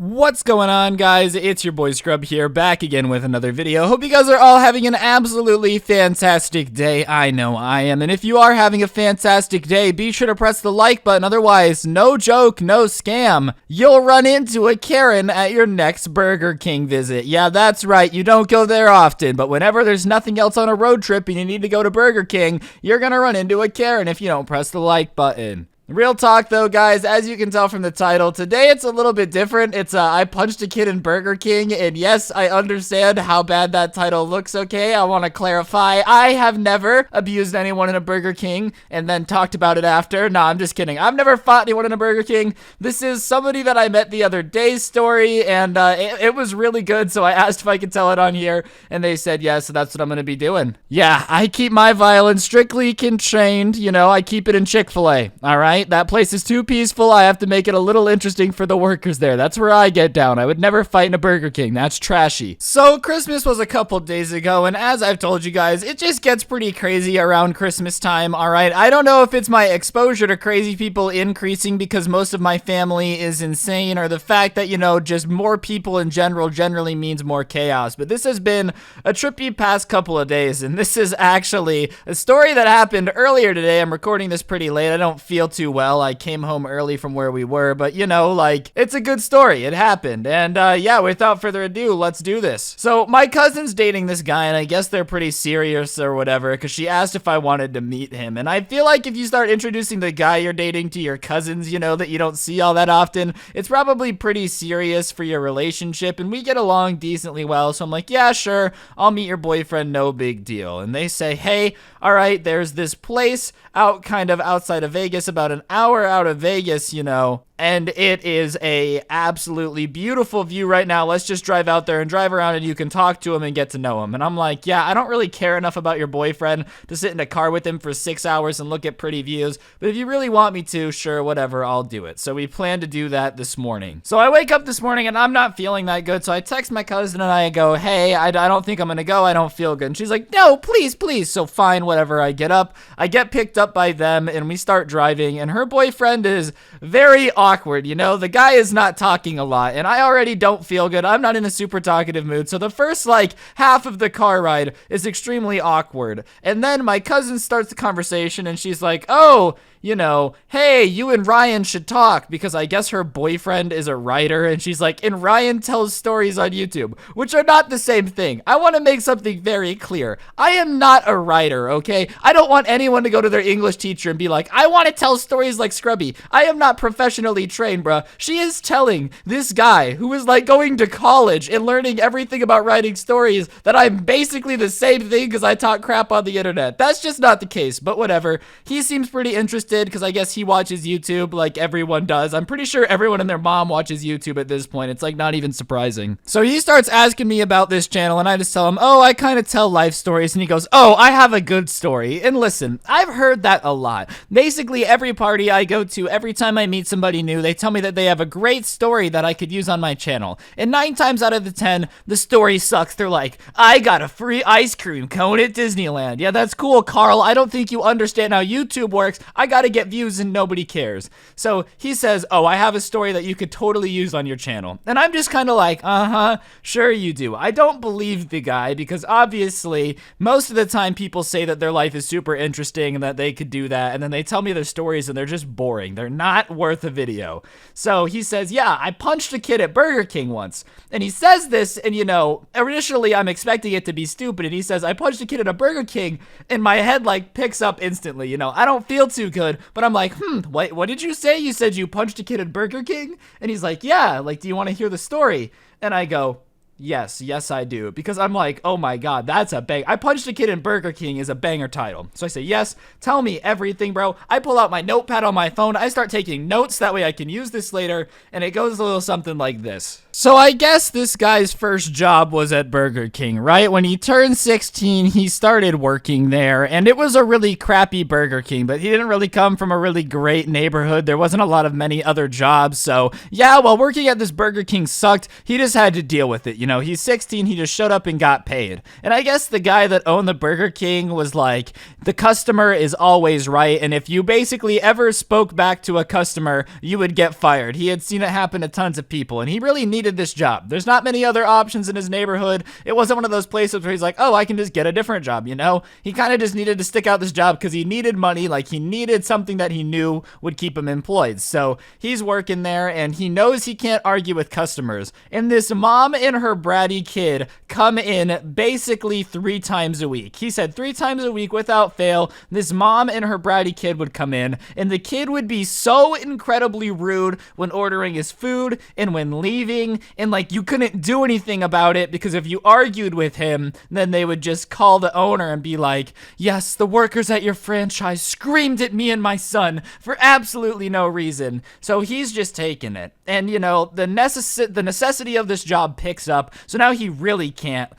What's going on, guys? It's your boy Scrub here, back again with another video. Hope you guys are all having an absolutely fantastic day. I know I am, and if you are having a fantastic day, be sure to press the like button. Otherwise, no joke, no scam, you'll run into a Karen at your next Burger King visit. Yeah, that's right, you don't go there often, but whenever there's nothing else on a road trip and you need to go to Burger King, you're gonna run into a Karen if you don't press the like button. Real talk though, guys, as you can tell from the title, today it's a little bit different. It's I punched a kid in Burger King, and yes, I understand how bad that title looks, okay? I want to clarify, I have never abused anyone in a Burger King and then talked about it after. Nah, I'm just kidding. I've never fought anyone in a Burger King. This is somebody that I met the other day's story, and it was really good, so I asked if I could tell it on here, and they said yes, so that's what I'm going to be doing. Yeah, I keep my violence strictly contained, you know, I keep it in Chick-fil-A, alright? That place is too peaceful. I have to make it a little interesting for the workers there. That's where I get down. I would never fight in a Burger King. That's trashy. So Christmas was a couple days ago, and as I've told you guys, it just gets pretty crazy around Christmas time, alright? I don't know if it's my exposure to crazy people increasing because most of my family is insane, or the fact that, you know, just more people in general generally means more chaos. But this has been a trippy past couple of days, and this is actually a story that happened earlier today. I'm recording this pretty late. I don't feel too well. I came home early from where we were, but you know, like, it's a good story. It happened. And yeah, without further ado, let's do this. So my cousin's dating this guy, and I guess they're pretty serious or whatever, because she asked if I wanted to meet him. And I feel like if you start introducing the guy you're dating to your cousins, you know, that you don't see all that often, it's probably pretty serious for your relationship, and we get along decently well. So I'm like, yeah, sure, I'll meet your boyfriend, no big deal. And they say, hey, all right, there's this place out kind of outside of Vegas, about an hour out of Vegas, you know, and it is a absolutely beautiful view right now. Let's just drive out there and drive around, and you can talk to him and get to know him. And I'm like, yeah, I don't really care enough about your boyfriend to sit in a car with him for 6 hours and look at pretty views, but if you really want me to, sure, whatever, I'll do it. So we plan to do that this morning. So I wake up this morning and I'm not feeling that good, so I text my cousin and I go, hey, I don't think I'm gonna go, I don't feel good. And she's like, no, please, please. So fine, whatever. I get up, I get picked up by them, and we start driving, and her boyfriend is very awkward, you know, the guy is not talking a lot, and I already don't feel good. I'm not in a super talkative mood, so the first, like, half of the car ride is extremely awkward, and then my cousin starts the conversation, and she's like, oh, you know, hey, you and Ryan should talk, because I guess her boyfriend is a writer, and she's like, and Ryan tells stories on YouTube, which are not the same thing. I want to make something very clear. I am not a writer, okay? I don't want anyone to go to their English teacher and be like, I want to tell stories like Scrubby. I am not professionally trained, bruh. She is telling this guy who is like going to college and learning everything about writing stories that I'm basically the same thing because I talk crap on the internet. That's just not the case, but whatever. He seems pretty interested because I guess he watches YouTube like everyone does. I'm pretty sure everyone and their mom watches YouTube at this point. It's like not even surprising. So he starts asking me about this channel, and I just tell him, oh, I kind of tell life stories, and he goes, oh, I have a good story. And listen, I've heard that a lot. Basically, every party I go to, every time I meet somebody new, they tell me that they have a great story that I could use on my channel. And 9 times out of the 10, the story sucks. They're like, I got a free ice cream cone at Disneyland. Yeah, that's cool, Carl. I don't think you understand how YouTube works. I gotta get views and nobody cares. So he says, oh, I have a story that you could totally use on your channel. And I'm just kind of like, uh-huh, sure you do. I don't believe the guy because obviously most of the time people say that their life is super interesting and that they could do that, and then they tell me their stories and they're just boring. They're not worth a video. So he says, yeah, I punched a kid at Burger King once. And he says this, and you know, initially I'm expecting it to be stupid, and he says, I punched a kid at a Burger King, and my head like picks up instantly, you know. I don't feel too good, but I'm like, wait, what did you say? You said you punched a kid at Burger King? And he's like, yeah, like, do you want to hear the story? And I go, yes, I do. Because I'm like, oh my god, that's a bang. I punched a kid in Burger King is a banger title. So I say, yes, tell me everything, bro. I pull out my notepad on my phone. I start taking notes. That way I can use this later. And it goes a little something like this. So I guess this guy's first job was at Burger King, right? When he turned 16, he started working there, and it was a really crappy Burger King, but he didn't really come from a really great neighborhood. There wasn't a lot of many other jobs, so yeah, while working at this Burger King sucked, he just had to deal with it. You know, he's 16, he just showed up and got paid. And I guess the guy that owned the Burger King was like, the customer is always right, and if you basically ever spoke back to a customer, you would get fired. He had seen it happen to tons of people, and he really needed this job. There's not many other options in his neighborhood. It wasn't one of those places where he's like, oh, I can just get a different job, you know? He kind of just needed to stick out this job because he needed money, like he needed something that he knew would keep him employed. So he's working there, and he knows he can't argue with customers. And this mom and her bratty kid come in basically 3 times a week. He said 3 times a week without fail, this mom and her bratty kid would come in, and the kid would be so incredibly rude when ordering his food and when leaving, and like you couldn't do anything about it because if you argued with him, then they would just call the owner and be like, yes, the workers at your franchise screamed at me and my son for absolutely no reason. So he's just taking it. And you know, the necessity of this job picks up, so now he really can't,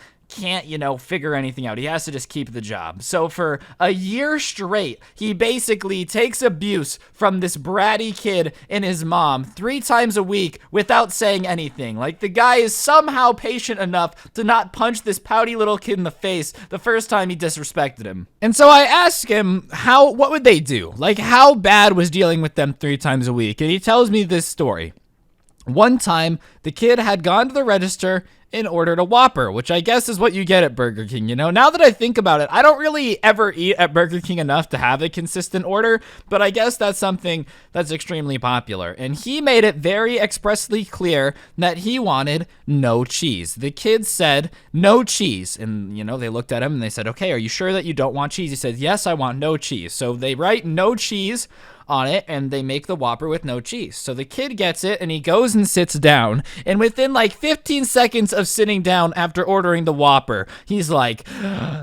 you know, figure anything out. He has to just keep the job. So for a year straight, he basically takes abuse from this bratty kid and his mom 3 times a week without saying anything. Like, the guy is somehow patient enough to not punch this pouty little kid in the face the first time he disrespected him. And so I asked him, what would they do? Like, how bad was dealing with them 3 times a week? And he tells me this story. One time, the kid had gone to the register and ordered a Whopper, which I guess is what you get at Burger King, you know? Now that I think about it, I don't really ever eat at Burger King enough to have a consistent order, but I guess that's something that's extremely popular. And he made it very expressly clear that he wanted no cheese. The kid said, no cheese. And, you know, they looked at him and they said, okay, are you sure that you don't want cheese? He said, yes, I want no cheese. So they write no cheese on it, and they make the Whopper with no cheese. So the kid gets it, and he goes and sits down, and within like 15 seconds of sitting down after ordering the Whopper, he's like,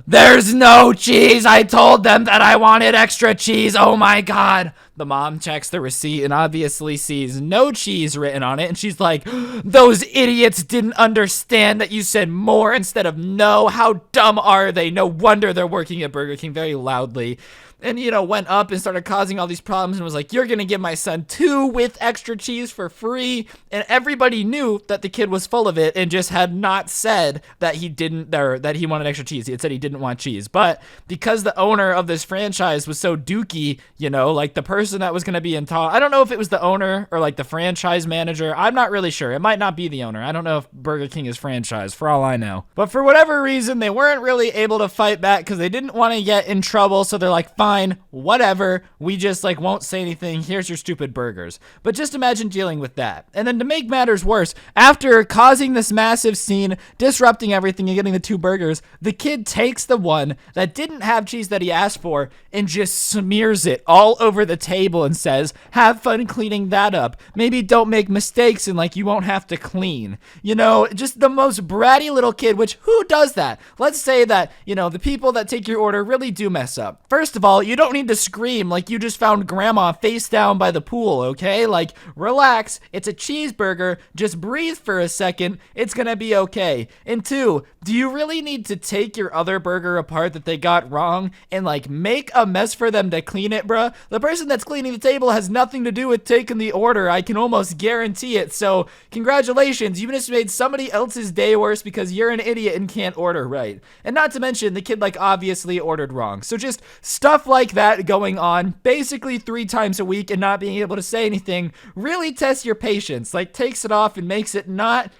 there's no cheese! I told them that I wanted extra cheese! Oh my god! The mom checks the receipt and obviously sees no cheese written on it, and she's like, those idiots didn't understand that you said more instead of no. How dumb are they? No wonder they're working at Burger King, very loudly. And, you know, went up and started causing all these problems and was like, you're going to give my son 2 with extra cheese for free. And everybody knew that the kid was full of it and just had not said that he didn't, or that he wanted extra cheese. He had said he didn't want cheese. But because the owner of this franchise was so dookie, you know, like the person that was going to be in talk, I don't know if it was the owner or like the franchise manager. I'm not really sure. It might not be the owner. I don't know if Burger King is franchised, for all I know. But for whatever reason, they weren't really able to fight back because they didn't want to get in trouble. So they're like, fine, whatever, we just like won't say anything, here's your stupid burgers. But just imagine dealing with that. And then to make matters worse, after causing this massive scene, disrupting everything and getting the 2 burgers, the kid takes the one that didn't have cheese that he asked for and just smears it all over the table and says, have fun cleaning that up. Maybe don't make mistakes and like you won't have to clean. You know, just the most bratty little kid, which who does that? Let's say that, you know, the people that take your order really do mess up. First of all, you don't need to scream like you just found grandma face down by the pool, okay? Like, relax, it's a cheeseburger, just breathe for a second, it's gonna be okay. And 2, do you really need to take your other burger apart that they got wrong and like make a mess for them to clean it, bruh? The person that's cleaning the table has nothing to do with taking the order, I can almost guarantee it. So congratulations, you just made somebody else's day worse because you're an idiot and can't order right. And not to mention, the kid like obviously ordered wrong. So just stuff like that going on basically 3 times a week and not being able to say anything really tests your patience, like takes it off and makes it not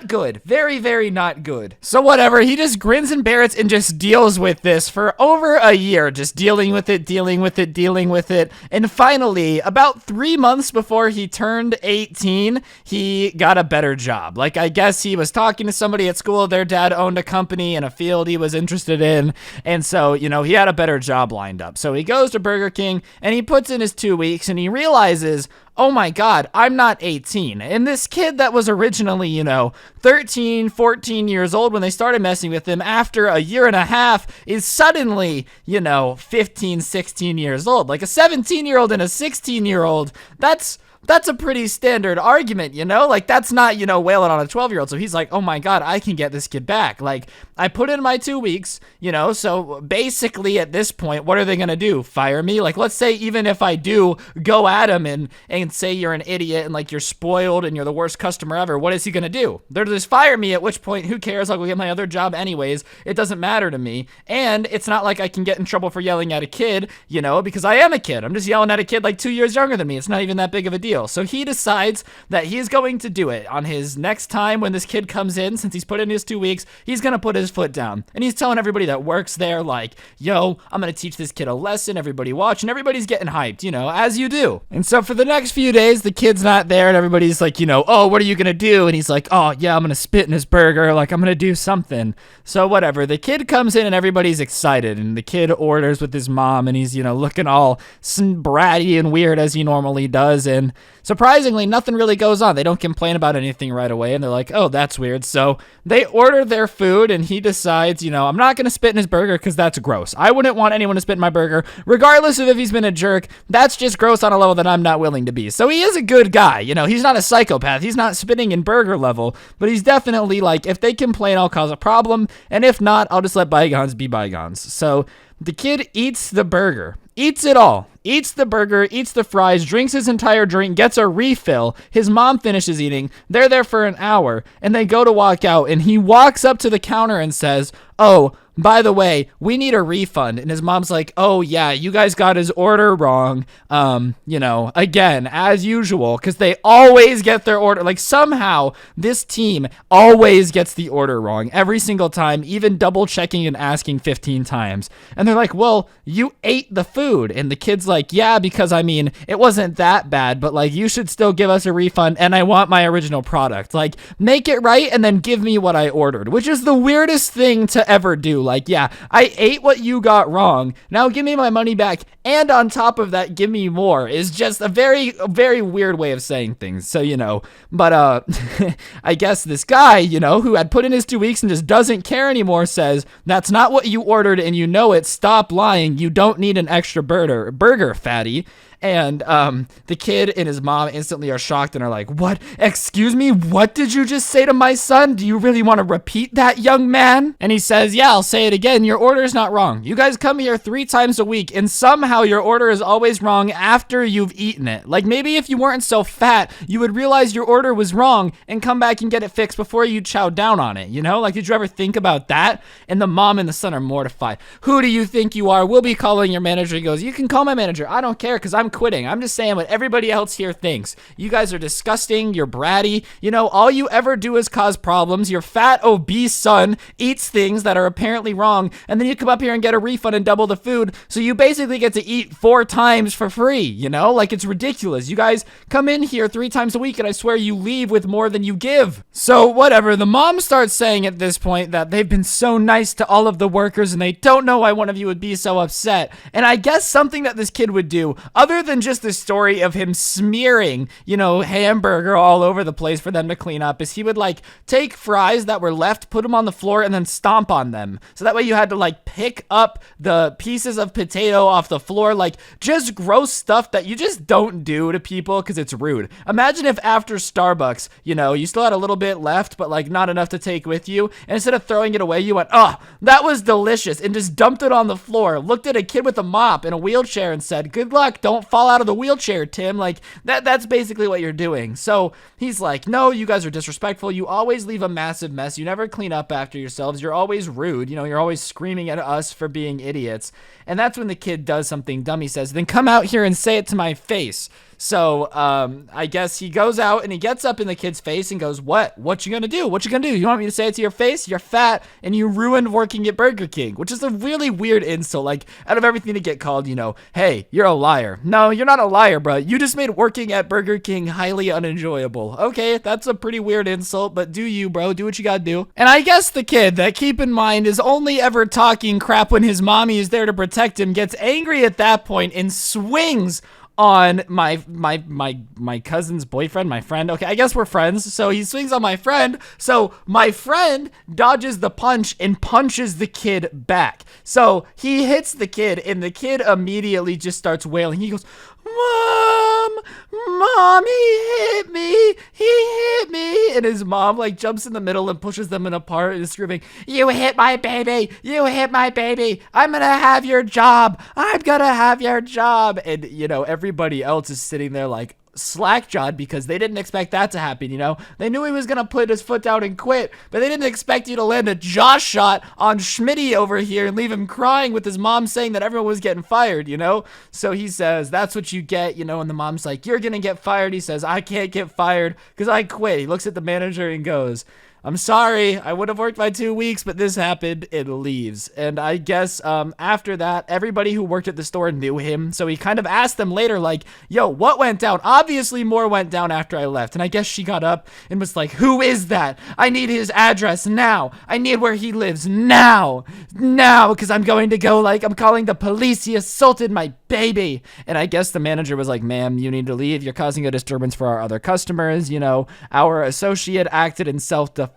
good. Very, very not good. So whatever, he just grins and bears it and just deals with this for over a year, just dealing with it. And finally, about 3 months before he turned 18, he got a better job. Like, I guess he was talking to somebody at school, their dad owned a company in a field he was interested in, and so, you know, he had a better job lined up. So he goes to Burger King and he puts in his 2 weeks and he realizes, oh my god, I'm not 18. And this kid that was originally, you know, 13, 14 years old when they started messing with him, after a year and a half, is suddenly, you know, 15, 16 years old. Like a 17-year-old and a 16-year-old, that's that's a pretty standard argument, you know? Like, that's not, wailing on a 12-year-old. So he's like, oh my God, I can get this kid back. Like, I put in my 2 weeks, so basically at this point, what are they gonna do? Fire me? Like, let's say even if I do go at him and say you're an idiot and like you're spoiled and you're the worst customer ever, what is he gonna do? They're just fire me, at which point, who cares? I'll go get my other job anyways. It doesn't matter to me. And it's not like I can get in trouble for yelling at a kid, because I am a kid. I'm just yelling at a kid like 2 years younger than me. It's not even that big of a deal. So he decides that he's going to do it on his next time when this kid comes in. Since he's put in his 2 weeks, he's gonna put his foot down. And he's telling everybody that works there, like, yo, I'm gonna teach this kid a lesson. Everybody watch, and everybody's getting hyped, as you do. And so for the next few days, the kid's not there, and everybody's like, oh, what are you gonna do? And he's like, oh yeah, I'm gonna spit in his burger. Like, I'm gonna do something. So whatever. The kid comes in and everybody's excited, and the kid orders with his mom, and he's, looking all bratty and weird as he normally does. And surprisingly, nothing really goes on. They don't complain about anything right away, and they're like, oh, that's weird. So they order their food, and he decides, I'm not gonna spit in his burger because that's gross. I wouldn't want anyone to spit in my burger, regardless of if he's been a jerk. That's just gross on a level that I'm not willing to be. So he is a good guy. He's not a psychopath. He's not spitting in burger level, but he's definitely like, if they complain, I'll cause a problem, and if not, I'll just let bygones be bygones. So the kid eats the burger, eats it all, eats the burger, eats the fries, drinks his entire drink, gets a refill. His mom finishes eating. They're there for an hour, and they go to walk out, and he walks up to the counter and says, oh, by the way, we need a refund. And his mom's like, oh yeah, you guys got his order wrong. Again, as usual, because they always get their order. Like, somehow this team always gets the order wrong every single time, even double checking and asking 15 times. And they're like, well, you ate the food. And the kid's like, yeah, because it wasn't that bad, but like, you should still give us a refund, and I want my original product. Like, make it right and then give me what I ordered, which is the weirdest thing to ever do. Like, yeah, I ate what you got wrong. Now give me my money back, and on top of that, give me more, is just a very, very weird way of saying things. So, but I guess this guy, who had put in his 2 weeks and just doesn't care anymore, says, that's not what you ordered, and you know it. Stop lying. You don't need an extra burger, fatty. And the kid and his mom instantly are shocked and are like, what? Excuse me? What did you just say to my son? Do you really want to repeat that, young man? And he says, yeah, I'll say it again. Your order is not wrong. You guys come here 3 times a week, and somehow your order is always wrong after you've eaten it. Like, maybe if you weren't so fat, you would realize your order was wrong and come back and get it fixed before you chow down on it, Like, did you ever think about that? And the mom and the son are mortified. Who do you think you are? We'll be calling your manager. He goes, you can call my manager. I don't care, because I'm quitting. I'm just saying what everybody else here thinks. You guys are disgusting. You're bratty. All you ever do is cause problems. Your fat, obese son eats things that are apparently wrong, and then you come up here and get a refund and double the food, so you basically get to eat 4 times for free, Like, it's ridiculous. You guys come in here 3 times a week, and I swear you leave with more than you give. So, whatever. The mom starts saying at this point that they've been so nice to all of the workers, and they don't know why one of you would be so upset. And I guess something that this kid would do, other than just the story of him smearing, hamburger all over the place for them to clean up, is he would like take fries that were left, put them on the floor, and then stomp on them. So that way you had to like pick up the pieces of potato off the floor, like just gross stuff that you just don't do to people because it's rude. Imagine if after Starbucks, you still had a little bit left, but like not enough to take with you. And instead of throwing it away, you went, oh, that was delicious, and just dumped it on the floor, looked at a kid with a mop in a wheelchair and said, good luck, don't fall out of the wheelchair, Tim. Like, that's basically what you're doing. So he's like, no, you guys are disrespectful. You always leave a massive mess. You never clean up after yourselves. You're always rude. You're always screaming at us for being idiots. And that's when the kid does something dumb. He says, then come out here and say it to my face. So, I guess he goes out and he gets up in the kid's face and goes, what you gonna do? What you gonna do? You want me to say it to your face? You're fat and you ruined working at Burger King, which is a really weird insult. Like, out of everything to get called, hey, you're a liar. No, you're not a liar, bro. You just made working at Burger King highly unenjoyable. Okay, that's a pretty weird insult, but do you, bro? Do what you gotta do. And I guess the kid that, keep in mind, is only ever talking crap when his mommy is there to protect him, gets angry at that point and swings on my cousin's boyfriend, my friend. Okay, I guess we're friends. So he swings on my friend. So my friend dodges the punch and punches the kid back. So he hits the kid, and the kid immediately just starts wailing. He goes, Mom! Mom, he hit me. And his mom like jumps in the middle and pushes them apart and is screaming, you hit my baby, I'm gonna have your job, and you know, everybody else is sitting there like slack-jawed because they didn't expect that to happen, you know? They knew he was gonna put his foot down and quit, but they didn't expect you to land a jaw shot on Schmitty over here and leave him crying with his mom saying that everyone was getting fired, you know? So he says, that's what you get, you know, and the mom's like, you're gonna get fired. He says, I can't get fired because I quit. He looks at the manager and goes, I'm sorry, I would have worked my 2 weeks, but this happened, and leaves. And I guess after that, everybody who worked at the store knew him, so he kind of asked them later, like, yo, what went down? Obviously more went down after I left. And I guess she got up and was like, who is that? I need his address now. I need where he lives now, because I'm going to go, like, I'm calling the police. He assaulted my baby. And I guess the manager was like, ma'am, you need to leave. You're causing a disturbance for our other customers. You know, our associate acted in self-defense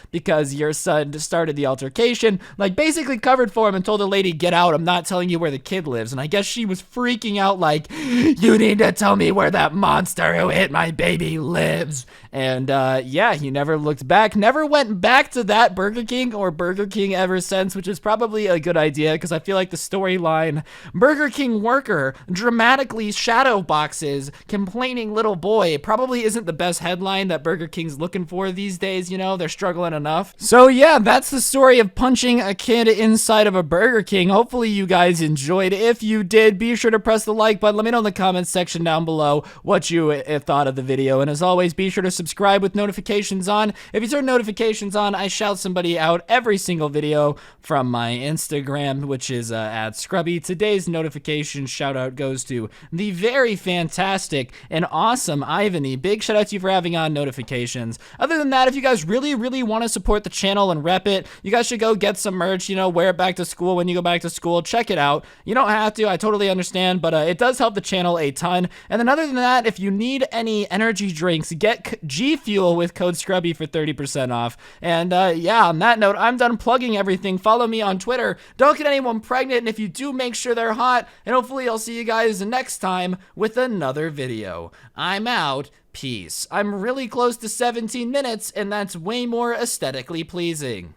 because your son started the altercation, like basically covered for him and told the lady, get out, I'm not telling you where the kid lives. And I guess she was freaking out like, you need to tell me where that monster who hit my baby lives. And yeah, he never looked back, never went back to that Burger King or Burger King ever since, which is probably a good idea because I feel like the storyline, Burger King worker dramatically shadow boxes complaining little boy, probably isn't the best headline that Burger King's looking for these days, you know? They're struggling enough. So yeah, that's the story of punching a kid inside of a Burger King. Hopefully you guys enjoyed. If you did, be sure to press the like button. Let me know in the comments section down below what you thought of the video. And as always, be sure to subscribe with notifications on. If you turn notifications on, I shout somebody out every single video from my Instagram, which is @Scrubby. Today's notification shout out goes to the very fantastic and awesome Ivany. Big shout out to you for having on notifications. Other than that, if you guys really want to support the channel and rep it, you guys should go get some merch, you know, wear it back to school when you go back to school. Check it out. You don't have to, I totally understand, but it does help the channel a ton. And then other than that, if you need any energy drinks, get G Fuel with code Scrubby for 30% off. And yeah, on that note, I'm done plugging everything. Follow me on Twitter. Don't get anyone pregnant, and if you do, make sure they're hot. And hopefully I'll see you guys next time with another video. I'm out. Peace. I'm really close to 17 minutes, and that's way more aesthetically pleasing.